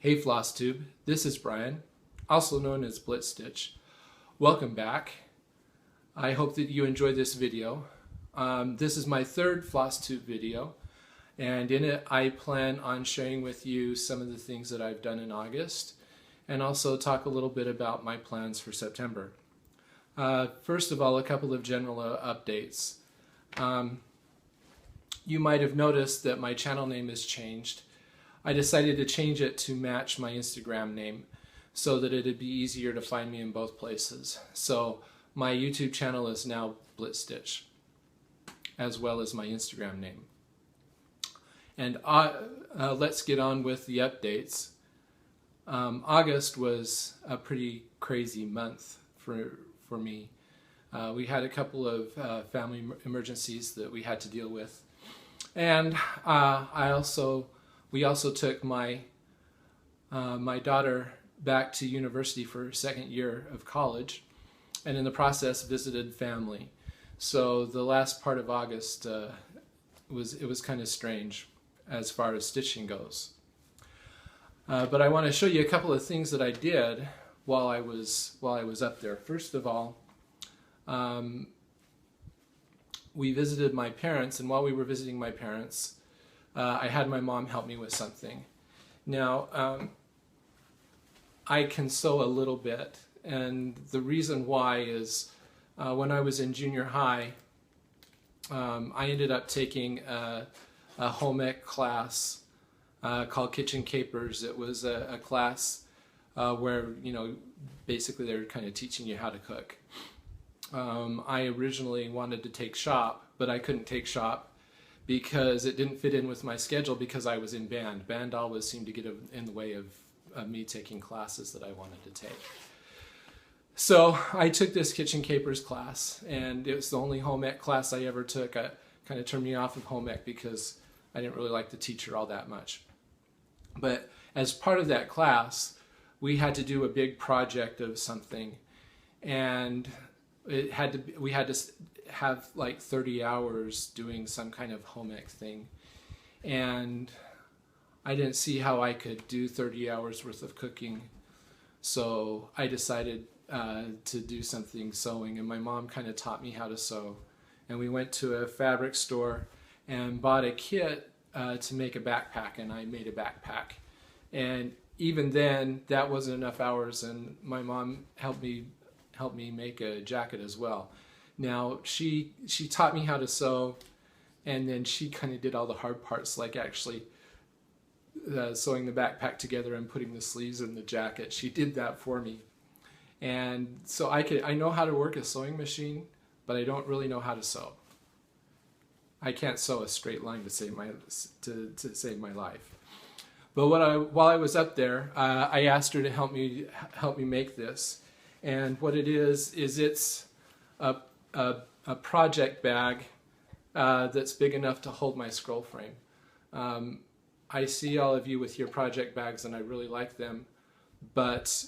Hey FlossTube, this is Brian, also known as blitstitch. Welcome back. I hope that you enjoyed this video. This is my third FlossTube video, and in it I plan on sharing with you some of the things that I've done in August and also talk a little bit about my plans for September. First of all, a couple of general updates. You might have noticed that my channel name has changed. I decided to change it to match my Instagram name so that it'd be easier to find me in both places. So my YouTube channel is now blitstitch, as well as my Instagram name. And let's get on with the updates. August was a pretty crazy month for me. We had a couple of family emergencies that we had to deal with, and we also took my daughter back to university for her second year of college, and in the process visited family. So the last part of August was kind of strange as far as stitching goes. But I want to show you a couple of things that I did while I was up there. First of all, we visited my parents, and while we were visiting my parents, I had my mom help me with something. Now, I can sew a little bit, and the reason why is when I was in junior high, I ended up taking a home ec class called Kitchen Capers. It was a class where, basically they were kind of teaching you how to cook. I originally wanted to take shop, but I couldn't take shop because it didn't fit in with my schedule because I was in band. Band always seemed to get in the way of me taking classes that I wanted to take. So I took this Kitchen Capers class, and it was the only home ec class I ever took. It kind of turned me off of home ec because I didn't really like the teacher all that much. But as part of that class, we had to do a big project of something, and we had to have like 30 hours doing some kind of home ec thing, and I didn't see how I could do 30 hours worth of cooking, so I decided to do something sewing, and my mom kind of taught me how to sew, and we went to a fabric store and bought a kit to make a backpack, and I made a backpack. And even then, that wasn't enough hours, and my mom helped me make a jacket as well. Now, she taught me how to sew, and then she kind of did all the hard parts, like actually sewing the backpack together and putting the sleeves in the jacket. She did that for me. And so I know how to work a sewing machine, but I don't really know how to sew. I can't sew a straight line to save my life. But while I was up there, I asked her to help me make this. And what it is it's a project bag that's big enough to hold my scroll frame. I see all of you with your project bags, and I really like them, but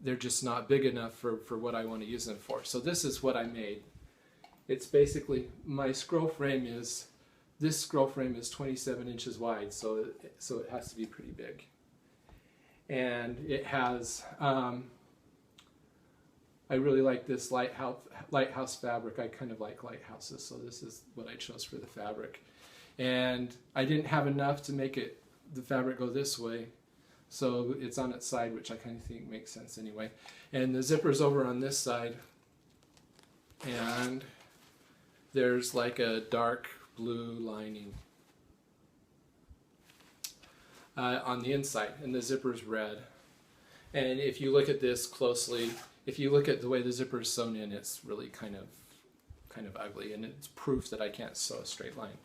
they're just not big enough for what I want to use them for. So this is what I made. It's basically, my scroll frame is, this scroll frame is 27 inches wide, so it has to be pretty big. And it has, I really like this lighthouse fabric. I kind of like lighthouses, so this is what I chose for the fabric. And I didn't have enough to make the fabric go this way, so it's on its side, which I kind of think makes sense anyway. And the zipper's over on this side, and there's like a dark blue lining on the inside, and the zipper's red. And if you look at this closely, if you look at the way the zipper is sewn in, it's really kind of ugly, and it's proof that I can't sew a straight line.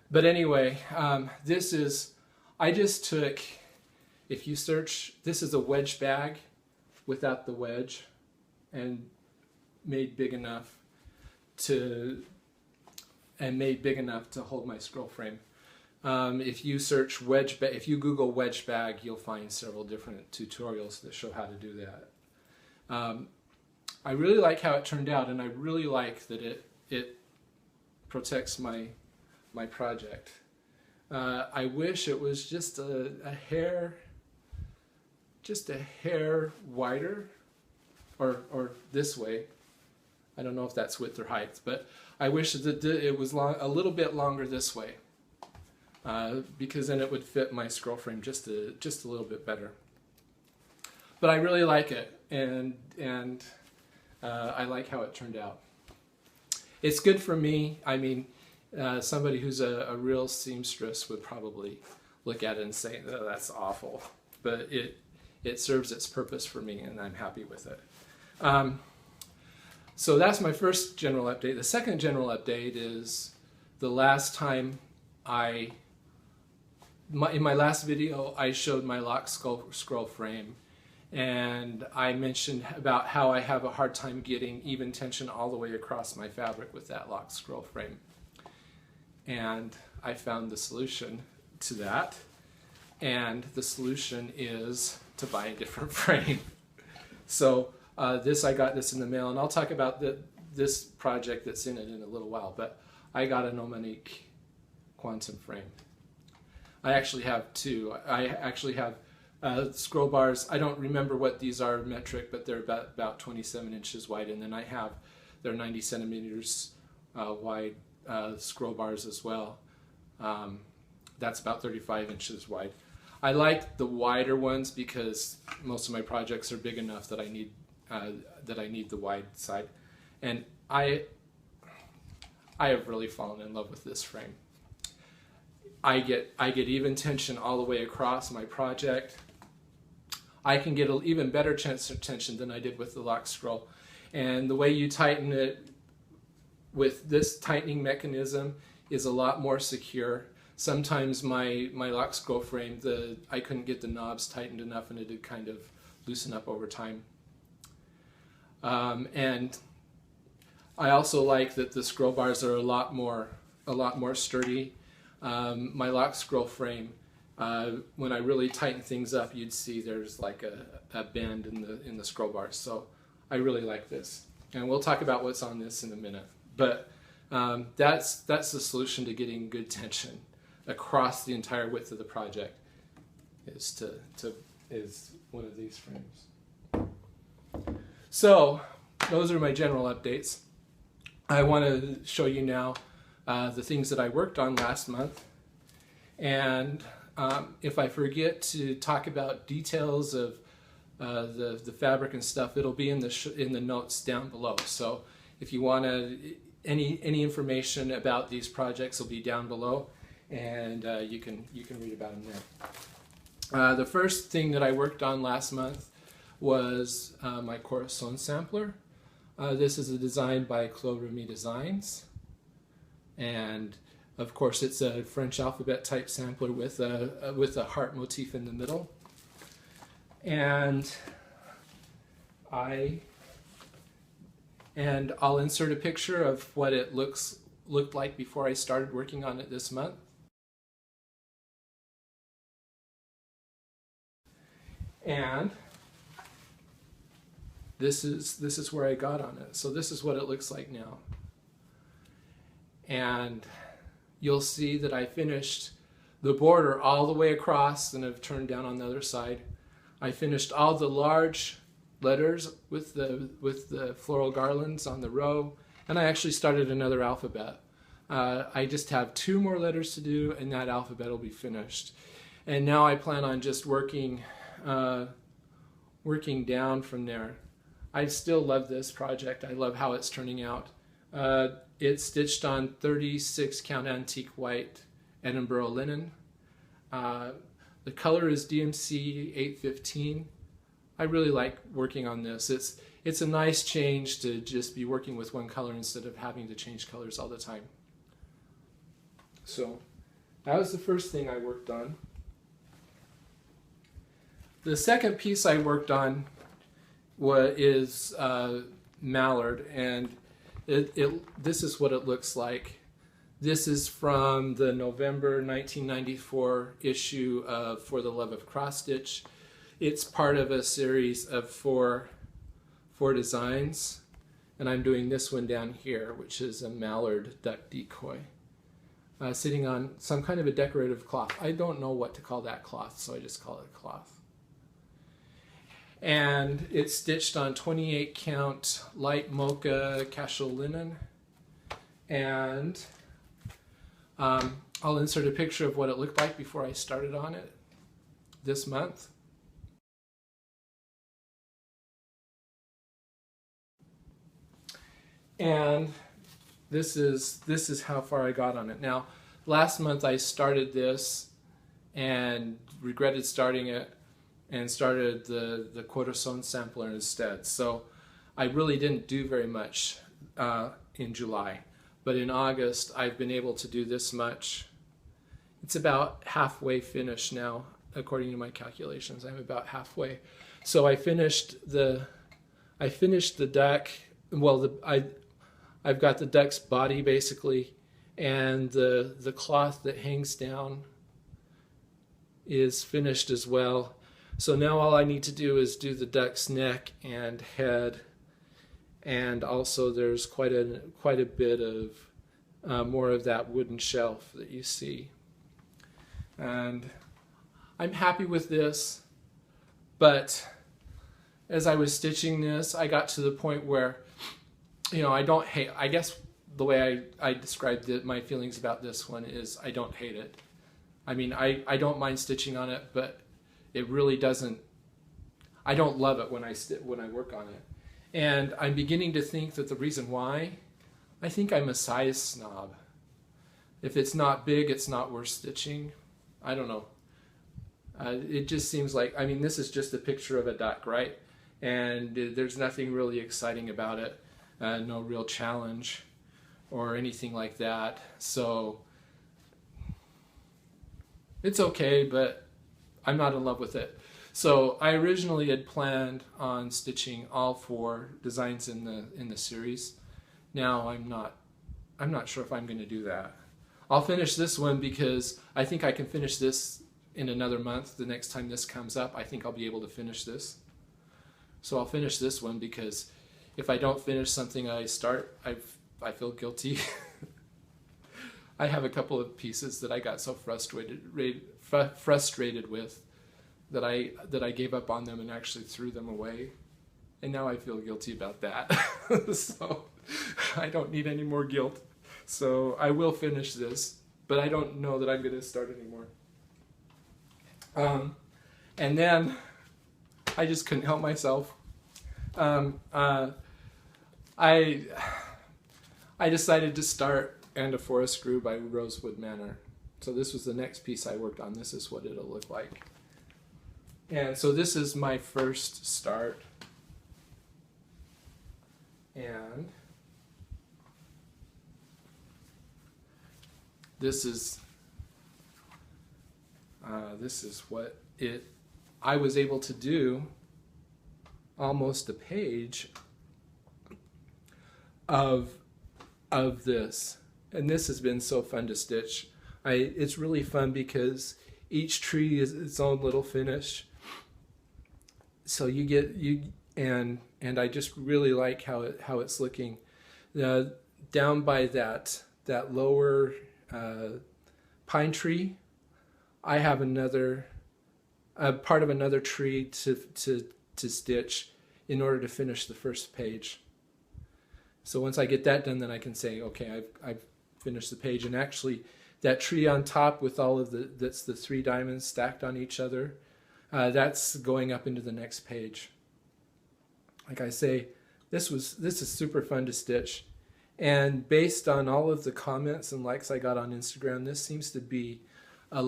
But anyway, I just took, if you search, this is a wedge bag without the wedge, and made big enough to hold my scroll frame. If you search if you Google wedge bag, you'll find several different tutorials that show how to do that. I really like how it turned out, and I really like that it protects my project. I wish it was just a hair just a hair wider, or this way. I don't know if that's width or height, but I wish that it was a little bit longer this way, because then it would fit my scroll frame just a little bit better. But I really like it, and I like how it turned out. It's good for me. I mean, somebody who's a real seamstress would probably look at it and say, oh, that's awful. But it serves its purpose for me, and I'm happy with it. So that's my first general update. The second general update is the last time in my last video, I showed my lock scroll frame, and I mentioned about how I have a hard time getting even tension all the way across my fabric with that lock scroll frame. And I found the solution to that, and the solution is to buy a different frame. So I got this in the mail, and I'll talk about this project that's in it in a little while, but I got an Omanique quantum frame. I actually have two. I actually have scroll bars. I don't remember what these are metric, but they're about 27 inches wide, and then they're 90 centimeters wide scroll bars as well. That's about 35 inches wide. I like the wider ones because most of my projects are big enough that I need the wide side, and I have really fallen in love with this frame. I get even tension all the way across my project. I can get an even better tension than I did with the lock scroll, and the way you tighten it with this tightening mechanism is a lot more secure. Sometimes my lock scroll frame, I couldn't get the knobs tightened enough, and it did kind of loosen up over time. And I also like that the scroll bars are a lot more sturdy. My lock scroll frame, when I really tighten things up, you'd see there's like a bend in the scroll bars. So I really like this, and we'll talk about what's on this in a minute. But that's the solution to getting good tension across the entire width of the project, is one of these frames. So those are my general updates. I want to show you now the things that I worked on last month, and if I forget to talk about details of the fabric and stuff, it'll be in the notes down below. So if you want any information about these projects, will be down below, and you can read about them there. The first thing that I worked on last month was my Corazon Sampler. This is a design by Claude Remy Designs, and of course it's a French alphabet type sampler with a heart motif in the middle. And I'll insert a picture of what it looked like before I started working on it this month. And this is where I got on it. So this is what it looks like now. And you'll see that I finished the border all the way across, and I've turned down on the other side. I finished all the large letters with the floral garlands on the row, and I actually started another alphabet. I just have 2 more letters to do, and that alphabet will be finished. And now I plan on just working down from there. I still love this project. I love how it's turning out. It's stitched on 36 count antique white Edinburgh linen. The color is DMC 815. I really like working on this. It's a nice change to just be working with one color instead of having to change colors all the time. So that was the first thing I worked on. The second piece I worked on is Mallard, and this is what it looks like. This is from the November 1994 issue of For the Love of Cross Stitch. It's part of a series of four designs, and I'm doing this one down here, which is a Mallard duck decoy, sitting on some kind of a decorative cloth. I don't know what to call that cloth, so I just call it a cloth. And it's stitched on 28 count light Mocha Cashel linen. And I'll insert a picture of what it looked like before I started on it this month. And this is how far I got on it. Now, last month I started this and regretted starting it and started the Corazon Sampler instead. So I really didn't do very much in July. But in August, I've been able to do this much. It's about halfway finished now, according to my calculations. I'm about halfway. So I finished the duck. Well, I've got the duck's body basically, and the cloth that hangs down is finished as well. So now all I need to do is do the duck's neck and head, and also there's quite a bit of more of that wooden shelf that you see. And I'm happy with this, but as I was stitching this, I got to the point where, you know, I don't hate, I guess the way I described it, my feelings about this one is I don't hate it. I mean, I don't mind stitching on it, but it really doesn't, I don't love it when I work on it. And I'm beginning to think that the reason why, I think I'm a size snob. If it's not big, it's not worth stitching. I don't know. It just seems like, I mean, this is just a picture of a duck, right? And there's nothing really exciting about it. No real challenge or anything like that. So it's okay, but I'm not in love with it. So I originally had planned on stitching all 4 designs in the series. Now I'm not sure if I'm going to do that. I'll finish this one because I think I can finish this in another month. The next time this comes up, I think I'll be able to finish this. So I'll finish this one because if I don't finish something I start, I feel guilty. I have a couple of pieces that I got so frustrated with that I gave up on them and actually threw them away, and now I feel guilty about that. So I don't need any more guilt. So I will finish this, but I don't know that I'm going to start anymore. And then I just couldn't help myself. I decided to start And a Forest Grew by Rosewood Manor. So this was the next piece I worked on. This is what it'll look like. And so this is my first start. And this is what I was able to do, almost a page of this. And this has been so fun to stitch. It's really fun because each tree is its own little finish. So and I just really like how it's looking. Down by that lower pine tree, I have part of another tree to stitch in order to finish the first page. So once I get that done, then I can say, okay, I've finished the page. And actually, that tree on top with all of that's the 3 diamonds stacked on each other, that's going up into the next page. Like I say, this is super fun to stitch. And based on all of the comments and likes I got on Instagram, this seems to be a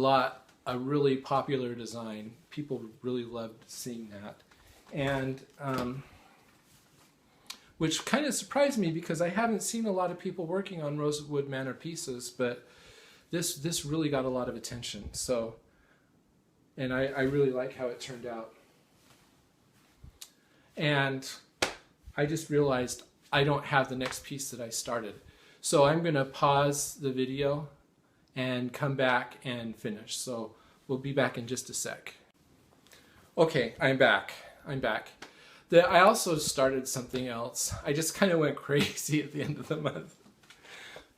really popular design. People really loved seeing that. And which kind of surprised me because I haven't seen a lot of people working on Rosewood Manor pieces, but this really got a lot of attention. So, and I really like how it turned out. And I just realized I don't have the next piece that I started. So I'm going to pause the video and come back and finish. So we'll be back in just a sec. Okay, I'm back. I also started something else. I just kind of went crazy at the end of the month.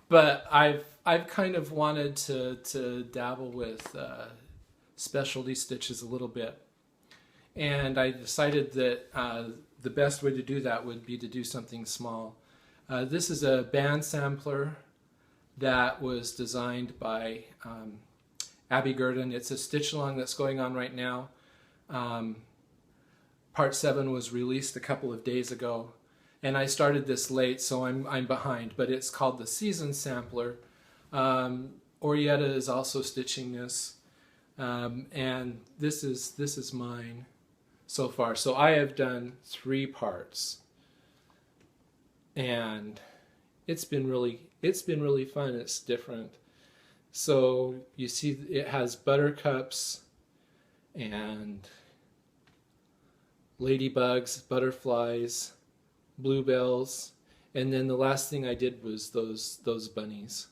But I've kind of wanted to dabble with specialty stitches a little bit. and I decided that the best way to do that would be to do something small. This is a band sampler that was designed by Abi Gurden. It's a stitch along that's going on right now. Part 7 was released a couple of days ago, and I started this late, so I'm behind, but it's called the Season Sampler. Orietta is also stitching this, and this is mine so far. So I have done 3 parts, and it's been really fun. It's different. So you see it has buttercups and ladybugs, butterflies, bluebells, and then the last thing I did was those bunnies.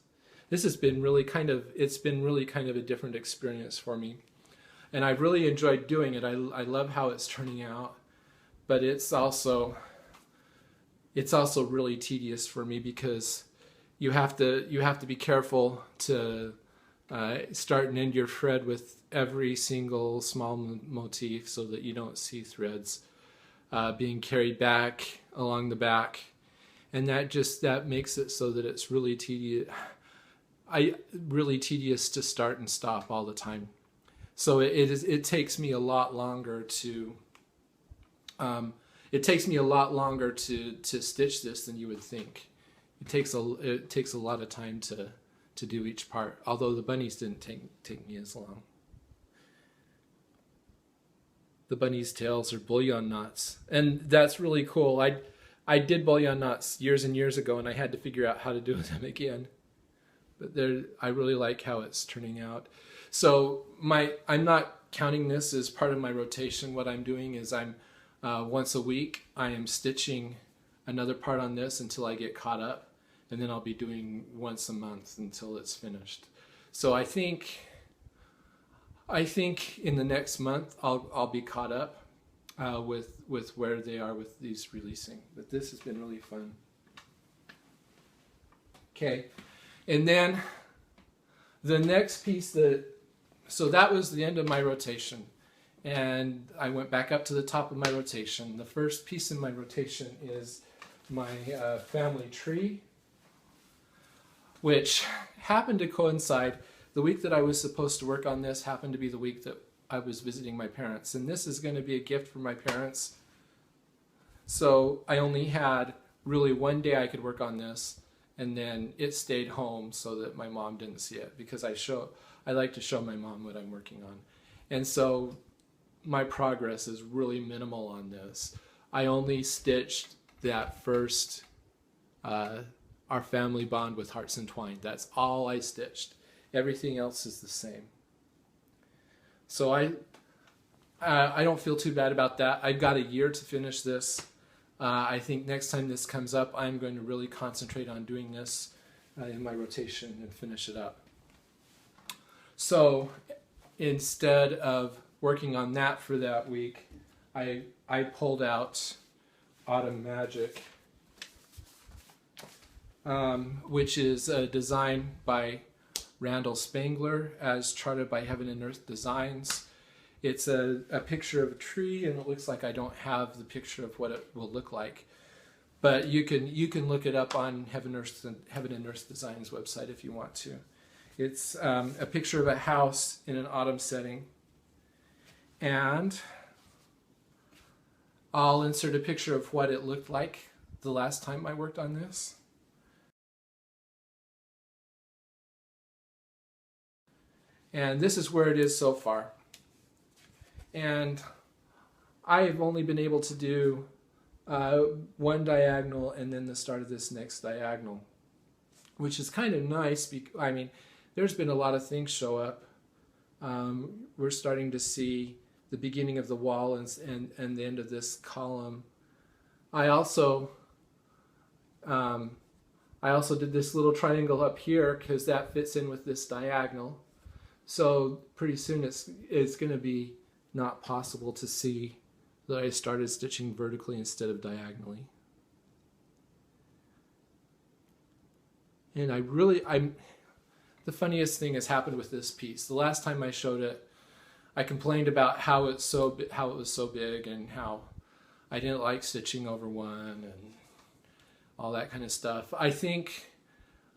This has been really kind of a different experience for me, and I've really enjoyed doing it. I love how it's turning out, but it's also really tedious for me because you have to be careful to start and end your thread with every single small motif so that you don't see threads being carried back along the back, and that makes it so that it's really tedious. Really tedious to start and stop all the time. So it takes me a lot longer to stitch this than you would think. It takes a lot of time to do each part, although the bunnies didn't take me as long. The bunnies' tails are bullion knots, and that's really cool. I did bullion knots years and years ago, and I had to figure out how to do them again. But I really like how it's turning out. So I'm not counting this as part of my rotation. What I'm doing is once a week I am stitching another part on this until I get caught up, and then I'll be doing once a month until it's finished. So I think in the next month I'll be caught up with where they are with these releasing. But this has been really fun. Okay. And then the next piece so that was the end of my rotation. And I went back up to the top of my rotation. The first piece in my rotation is my family tree, which happened to coincide. The week that I was supposed to work on this happened to be the week that I was visiting my parents. And this is going to be a gift for my parents. So I only had really one day I could work on this. And then it stayed home so that my mom didn't see it, because I like to show my mom what I'm working on. And so my progress is really minimal on this. I only stitched that first, our family bond with hearts entwined. That's all I stitched. Everything else is the same. So I don't feel too bad about that. I've got a year to finish this. I think next time this comes up, I'm going to really concentrate on doing this in my rotation and finish it up. So instead of working on that for that week, I pulled out Autumn Magic, which is a design by Randall Spangler as charted by Heaven and Earth Designs. It's a picture of a tree, and it looks like I don't have the picture of what it will look like. But you can look it up on Heaven and Earth Designs website if you want to. It's a picture of a house in an autumn setting. And I'll insert a picture of what it looked like the last time I worked on this. And this is where it is so far. And I've only been able to do one diagonal and then the start of this next diagonal, which is kind of nice. I mean, there's been a lot of things show up. We're starting to see the beginning of the wall and the end of this column. I also did this little triangle up here because that fits in with this diagonal. So pretty soon it's going to be not possible to see that I started stitching vertically instead of diagonally. And the funniest thing has happened with this piece. The last time I showed it, I complained about how it was so big and how I didn't like stitching over one and all that kind of stuff. I think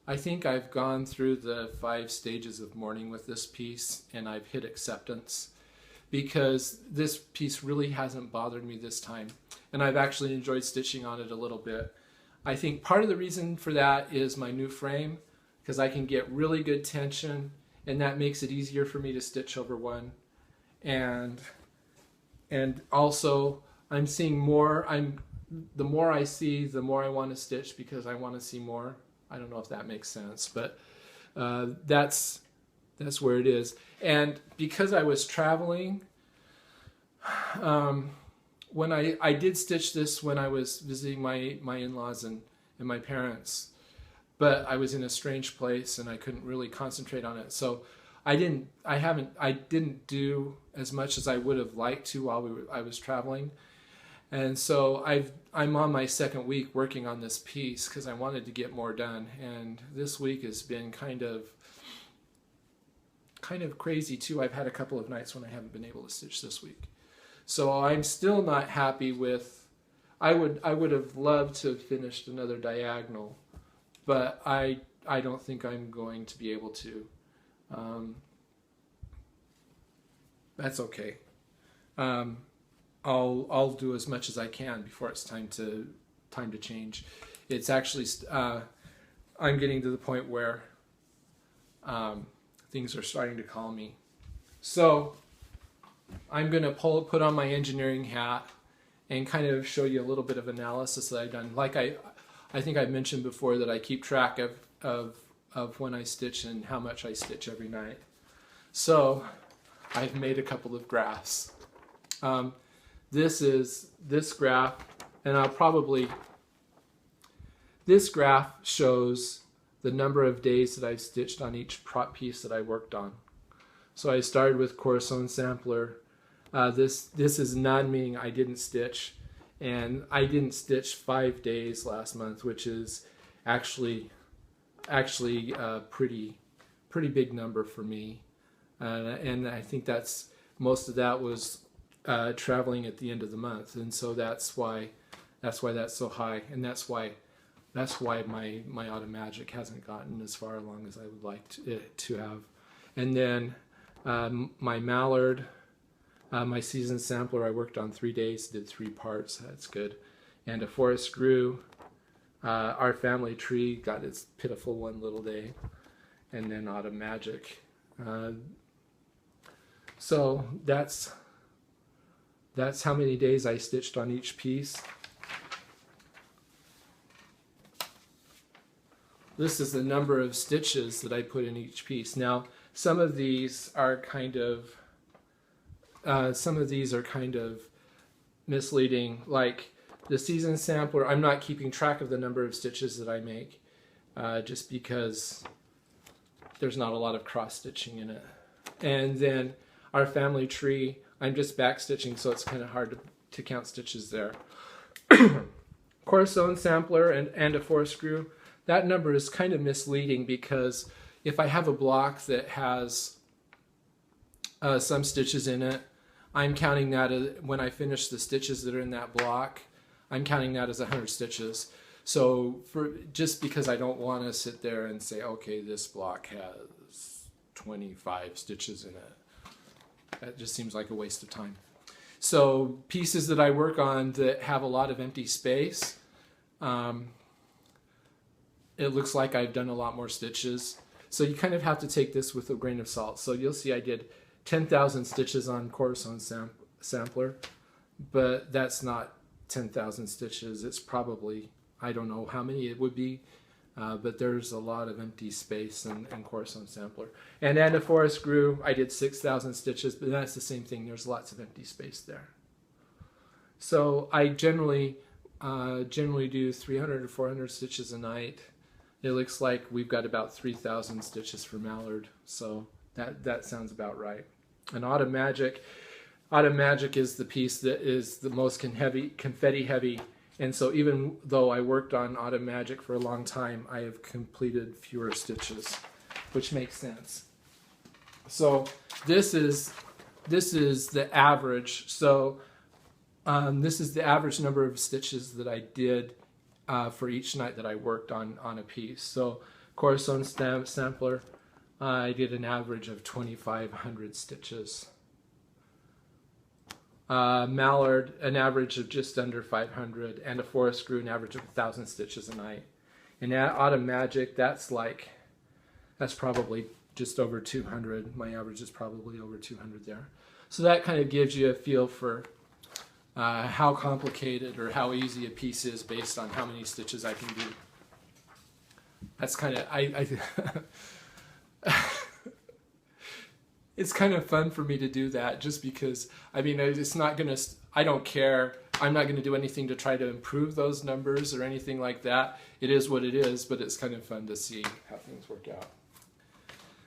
I've gone through the 5 stages of mourning with this piece, and I've hit acceptance, because this piece really hasn't bothered me this time, and I've actually enjoyed stitching on it a little bit. I think part of the reason for that is my new frame, because I can get really good tension, and that makes it easier for me to stitch over one. And also I'm seeing more. The more I see, the more I want to stitch, because I want to see more. I don't know if that makes sense, but that's where it is. And because I was traveling, when I did stitch this when I was visiting my in-laws and my parents, but I was in a strange place and I couldn't really concentrate on it. So I didn't do as much as I would have liked to while I was traveling. And so I'm on my 2nd week working on this piece because I wanted to get more done. And this week has been kind of crazy too. I've had a couple of nights when I haven't been able to stitch this week. So I'm still not happy with, I would have loved to have finished another diagonal, but I don't think I'm going to be able to. That's okay. I'll do as much as I can before it's time to change. It's actually I'm getting to the point where things are starting to call me. So I'm going to put on my engineering hat and kind of show you a little bit of analysis that I've done. Like I think I've mentioned before that I keep track of when I stitch and how much I stitch every night. So I've made a couple of graphs. This graph, and this graph shows the number of days that I've stitched on each prop piece that I worked on. So I started with Corazon Sampler. This is none, meaning I didn't stitch, and I didn't stitch 5 days last month, which is actually a pretty big number for me, and I think most of that was traveling at the end of the month, and so that's why that's so high, and that's why my Automagic hasn't gotten as far along as I would like it to have. And then my Mallard, my season sampler, I worked on 3 days, did 3 parts. That's good. And a forest screw. Our family tree got its pitiful 1 little day, and then Automagic. So that's how many days I stitched on each piece. This is the number of stitches that I put in each piece. Now, some of these are kind of misleading. Like the season sampler, I'm not keeping track of the number of stitches that I make, just because there's not a lot of cross stitching in it. And then our family tree, I'm just back stitching, so it's kind of hard to count stitches there. Corazon Sampler and a forest screw, that number is kind of misleading, because if I have a block that has some stitches in it, I'm counting that when I finish the stitches that are in that block, I'm counting that as 100 stitches. So just because I don't want to sit there and say, okay, this block has 25 stitches in it, that just seems like a waste of time. So pieces that I work on that have a lot of empty space, it looks like I've done a lot more stitches. So you kind of have to take this with a grain of salt. So you'll see I did 10,000 stitches on Corazon Sampler, but that's not 10,000 stitches. It's probably, I don't know how many it would be, but there's a lot of empty space in Corazon Sampler. And a forest screw, I did 6,000 stitches, but that's the same thing. There's lots of empty space there. So I generally do 300 to 400 stitches a night. It looks like we've got about 3,000 stitches for Mallard, so that sounds about right. And Automagic is the piece that is the most confetti heavy, and so even though I worked on Automagic for a long time, I have completed fewer stitches, which makes sense. So this is this is the average. So this is the average number of stitches that I did for each night that I worked on a piece. So Corazon Sampler, I did an average of 2,500 stitches. Mallard, an average of just under 500, and a forest grew an average of 1,000 stitches a night. And Autumn Magic, that's probably just over 200. My average is probably over 200 there. So that kind of gives you a feel for how complicated or how easy a piece is based on how many stitches I can do. That's kind of, it's kind of fun for me to do that, just because, I mean, it's not going to, I don't care. I'm not going to do anything to try to improve those numbers or anything like that. It is what it is, but it's kind of fun to see how things work out.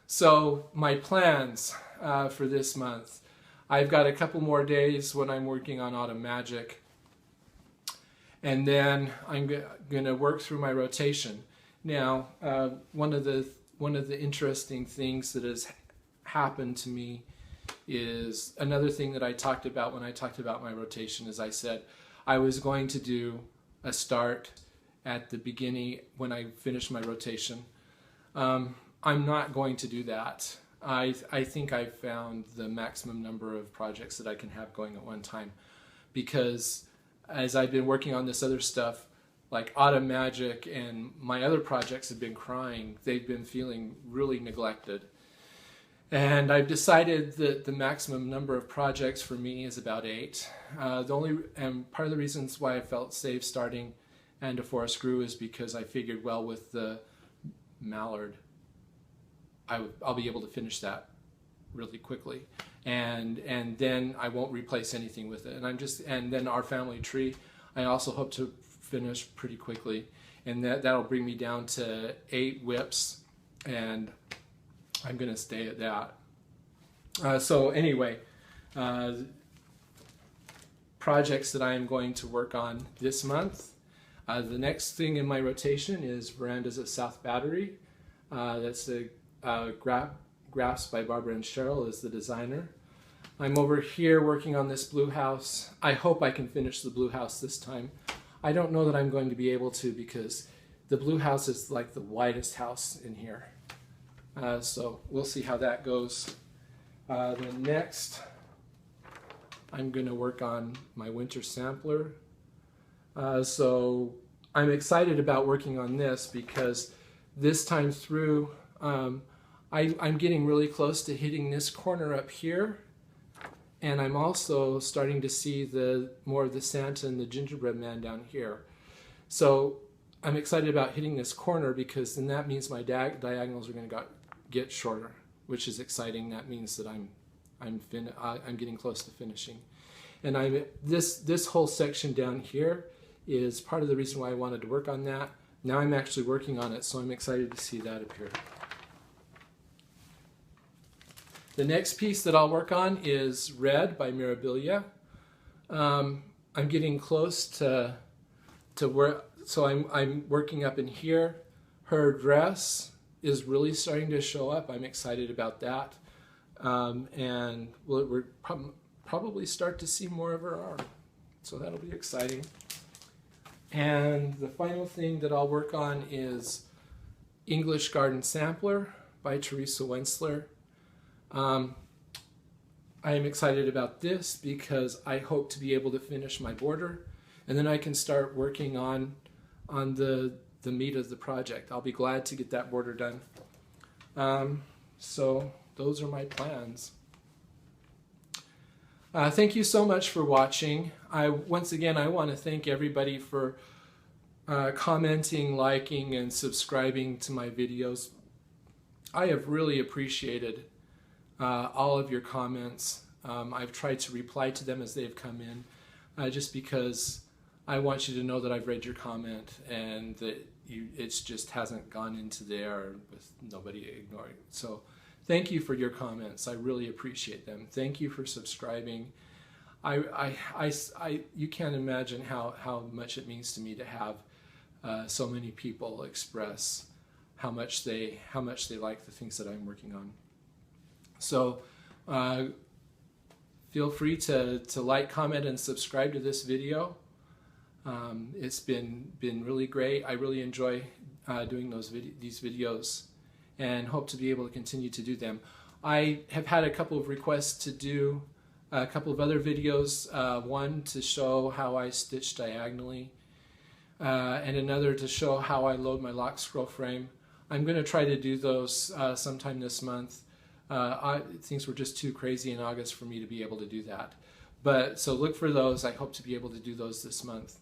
So my plans for this month. I've got a couple more days when I'm working on Autumn Magic. And then I'm going to work through my rotation. Now, one of the interesting things that has happened to me is another thing that I talked about when I talked about my rotation. Is I said I was going to do a start at the beginning when I finish my rotation. I'm not going to do that. I think I've found the maximum number of projects that I can have going at one time, because as I've been working on this other stuff, like Autumn Magic and my other projects have been crying. They've been feeling really neglected. And I've decided that the maximum number of projects for me is about 8. And part of the reasons why I felt safe starting And a Forest Grew is because I figured, well, with the Mallard, I'll be able to finish that really quickly, and then I won't replace anything with it. And then our family tree, I also hope to finish pretty quickly, and that'll bring me down to 8 whips, and I'm going to stay at that. So anyway, projects that I am going to work on this month. The next thing in my rotation is Verandas at South Battery. That's the Graphs by Barbara and Cheryl is the designer. I'm over here working on this blue house. I hope I can finish the blue house this time. I don't know that I'm going to be able to, because the blue house is like the widest house in here. So we'll see how that goes. The next, I'm going to work on my winter sampler. So I'm excited about working on this because this time through, I'm getting really close to hitting this corner up here, and I'm also starting to see more of the Santa and the gingerbread man down here. So I'm excited about hitting this corner, because then that means my diagonals are going to get shorter, which is exciting. That means that I'm getting close to finishing. And this whole section down here is part of the reason why I wanted to work on that. Now I'm actually working on it, so I'm excited to see that appear. The next piece that I'll work on is Red by Mirabilia. I'm getting close to where, so I'm working up in here. Her dress is really starting to show up. I'm excited about that. And we'll probably start to see more of her arm. So that'll be exciting. And the final thing that I'll work on is English Garden Sampler by Teresa Wentzler. I am excited about this because I hope to be able to finish my border, and then I can start working on the meat of the project. I'll be glad to get that border done. So those are my plans. Thank you so much for watching. Once again, I want to thank everybody for commenting, liking, and subscribing to my videos. I have really appreciated all of your comments. I've tried to reply to them as they've come in, just because I want you to know that I've read your comment and that it just hasn't gone into there with nobody ignoring. So thank you for your comments. I really appreciate them. Thank you for subscribing. You can't imagine how much it means to me to have so many people express how much they like the things that I'm working on. So feel free to like, comment, and subscribe to this video. It's been really great. I really enjoy doing these videos, and hope to be able to continue to do them. I have had a couple of requests to do a couple of other videos, one to show how I stitch diagonally, and another to show how I load my lock scroll frame. I'm going to try to do those sometime this month. Things were just too crazy in August for me to be able to do that. So look for those. I hope to be able to do those this month.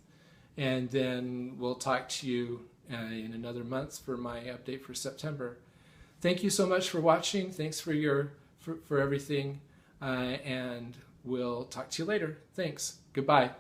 And then we'll talk to you in another month for my update for September. Thank you so much for watching. Thanks for everything. And we'll talk to you later. Thanks. Goodbye.